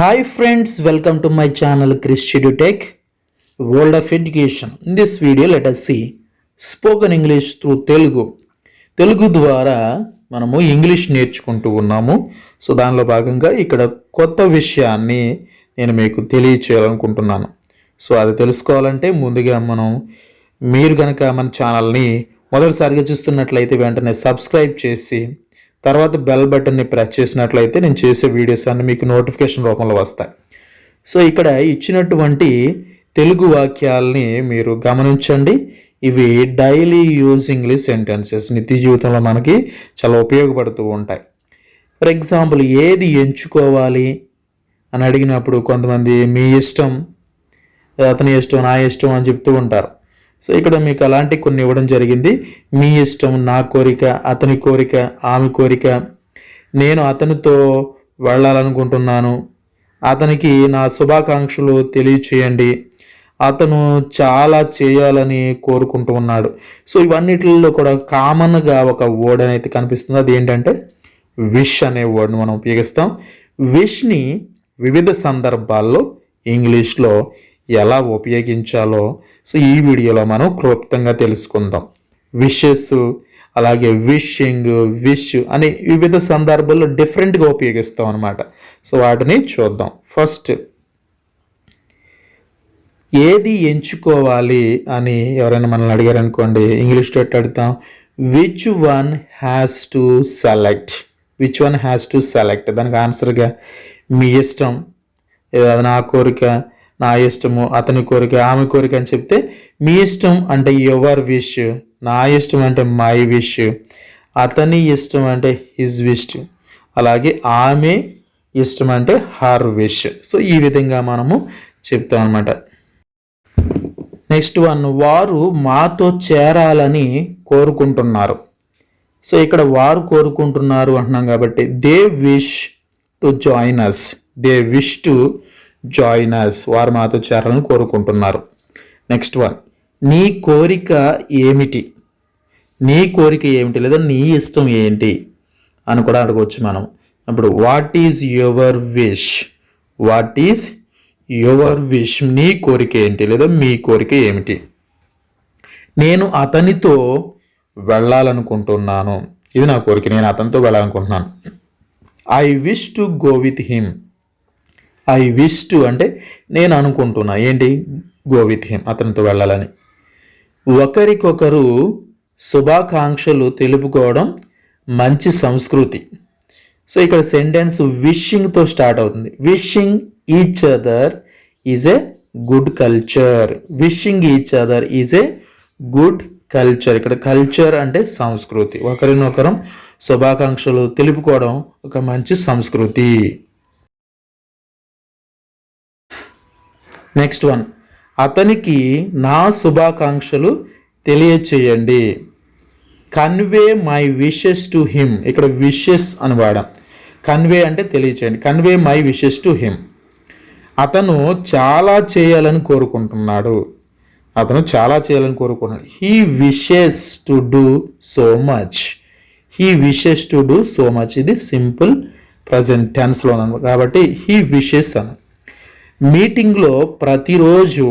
Hi friends, welcome to my channel Chrish EDUTECH, World of Education. In this video, let us see spoken English through Telugu. Telugu ద్వారా మనము English నేర్చుకుంటూ ఉన్నాము. So దానిలో భాగంగా ఇక్కడ కొత్త విషయాన్ని నేను మీకు తెలియచేయాలనుకుంటున్నాను. సో అది తెలుసుకోవాలంటే ముందుగా మీరు గనక మన ఛానల్ని మొదటిసారిగా చూస్తున్నట్లయితే వెంటనే సబ్స్క్రైబ్ చేసి తర్వాత బెల్ బటన్ని ప్రెస్ చేసినట్లయితే నేను చేసే వీడియోస్ అన్ని మీకు నోటిఫికేషన్ రూపంలో వస్తాయి. సో ఇక్కడ ఇచ్చినటువంటి తెలుగు వాక్యాలని మీరు గమనించండి. ఇవి డైలీ యూజ్ ఇంగ్లీష్ సెంటెన్సెస్, నిత్య జీవితంలో మనకి చాలా ఉపయోగపడుతూ ఉంటాయి. ఫర్ ఎగ్జాంపుల్, ఏది ఎంచుకోవాలి అని అడిగినప్పుడు కొంతమంది మీ ఇష్టం, అతని ఇష్టం, నా ఇష్టం అని చెప్తూ ఉంటారు. సో ఇక్కడ మీకు అలాంటి కొన్ని ఇవ్వడం జరిగింది. మీ ఇష్టం, నా కోరిక, అతని కోరిక, ఆమె కోరిక, నేను అతనితో వెళ్ళాలనుకుంటున్నాను, అతనికి నా శుభాకాంక్షలు తెలియచేయండి, అతను చాలా చేయాలని కోరుకుంటూ ఉన్నాడు. సో ఇవన్నిటిలో కూడా కామన్గా ఒక వర్డ్ అనేది కనిపిస్తుంది. అది ఏంటంటే విష్ అనే వర్డ్ని మనం ఉపయోగిస్తాం. విష్ని వివిధ సందర్భాల్లో ఇంగ్లీష్లో ఎలా ఉపయోగించాలో సో ఈ వీడియోలో మనం క్లుప్తంగా తెలుసుకుందాం. విషెస్, అలాగే విషింగ్, విష్ అని వివిధ సందర్భాల్లో డిఫరెంట్గా ఉపయోగిస్తాం అన్నమాట. సో వాటిని చూద్దాం. ఫస్ట్, ఏది ఎంచుకోవాలి అని ఎవరైనా మనల్ని అడిగారు అనుకోండి, ఇంగ్లీష్లో అడుగుతాం, which one has to select. Which one has to select, దానికి ఆన్సర్గా మీ ఇష్టం, నా కోరిక, నా ఇష్టము, అతని కోరిక, ఆమె కోరిక అని చెప్తే మీ ఇష్టం అంటే యువర్ విష్, నా ఇష్టం అంటే మై విష్, అతని ఇష్టం అంటే హిజ్ విష్, అలాగే ఆమె ఇష్టం అంటే హర్ విష్. సో ఈ విధంగా మనము చెప్తాం అన్నమాట. నెక్స్ట్ వన్, వారు మాతో చేరాలని కోరుకుంటున్నారు. సో ఇక్కడ వారు కోరుకుంటున్నారు అంటున్నాం కాబట్టి they wish to join us. They wish to join us, వారు మాతో చేరాలని కోరుకుంటున్నారు. నెక్స్ట్ వన్, నీ కోరిక ఏమిటి. నీ కోరిక ఏమిటి లేదా నీ ఇష్టం ఏంటి అని కూడా అడగవచ్చు మనం. అప్పుడు what is your wish. What is your wish, నీ కోరిక ఏంటి లేదా మీ కోరిక ఏమిటి. నేను అతనితో వెళ్ళాలనుకుంటున్నాను, ఇది నా కోరిక, నేను అతనితో వెళ్ళాలనుకుంటున్నాను. I wish to go with him. I wish to అంటే నేను అనుకుంటున్నా, ఏంటి, గో విత్ హిమ్, అతనితో వెళ్ళాలని. ఒకరికొకరు శుభాకాంక్షలు తెలుపుకోవడం మంచి సంస్కృతి. సో ఇక్కడ సెంటెన్స్ విషింగ్తో స్టార్ట్ అవుతుంది. Wishing each other is a good culture. Wishing each other is a good culture. ఇక్కడ కల్చర్ అంటే సంస్కృతి. ఒకరినొకరం శుభాకాంక్షలు తెలుపుకోవడం ఒక మంచి సంస్కృతి. నెక్స్ట్ వన్, అతనికి నా శుభాకాంక్షలు తెలియచేయండి. Convey my wishes to him. ఇక్కడ విషెస్ అని వాడాం. కన్వే అంటే తెలియచేయండి. Convey my wishes to him. అతను చాలా చేయాలని కోరుకుంటున్నాడు. అతను చాలా చేయాలని కోరుకుంటున్నాడు. He wishes to do so much. He wishes to do so much, ఇది సింపుల్ ప్రజెంట్ టెన్స్లో ఉన్నాను కాబట్టి హీ విషెస్ అని. మీటింగ్లో ప్రతిరోజు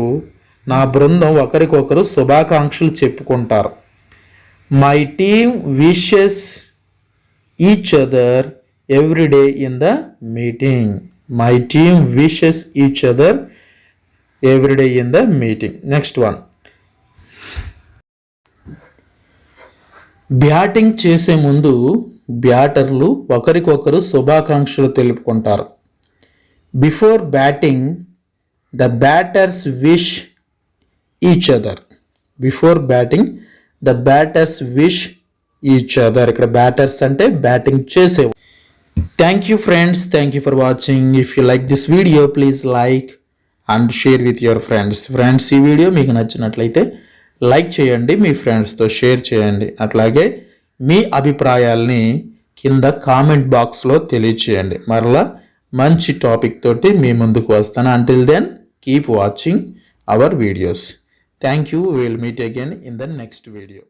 నా బృందం ఒకరికొకరు శుభాకాంక్షలు చెప్పుకుంటారు. My team wishes each other every day in the meeting. My team wishes each other every day in the meeting. Next one, batting చేసే ముందు బ్యాటర్లు ఒకరికొకరు శుభాకాంక్షలు తెలుపుకుంటారు. Before batting the batters wish each other. Before batting the batters wish each other. ఇక్కడ batters అంటే batting చేసే. Thank you friends, thank you for watching. If you like this video please like and share with your friends. Friends, ఈ video మీకు నచ్చినట్లయితే like చేయండి, మీ ఫ్రెండ్స్తో share చేయండి. అట్లాగే మీ అభిప్రాయాల్ని కింద కామెంట్ బాక్స్లో తెలియచేయండి. మరలా మంచి టాపిక్ తోటి మీ ముందుకు వస్తాను. Until then keep watching our videos. Thank you. Will meet again in the next video.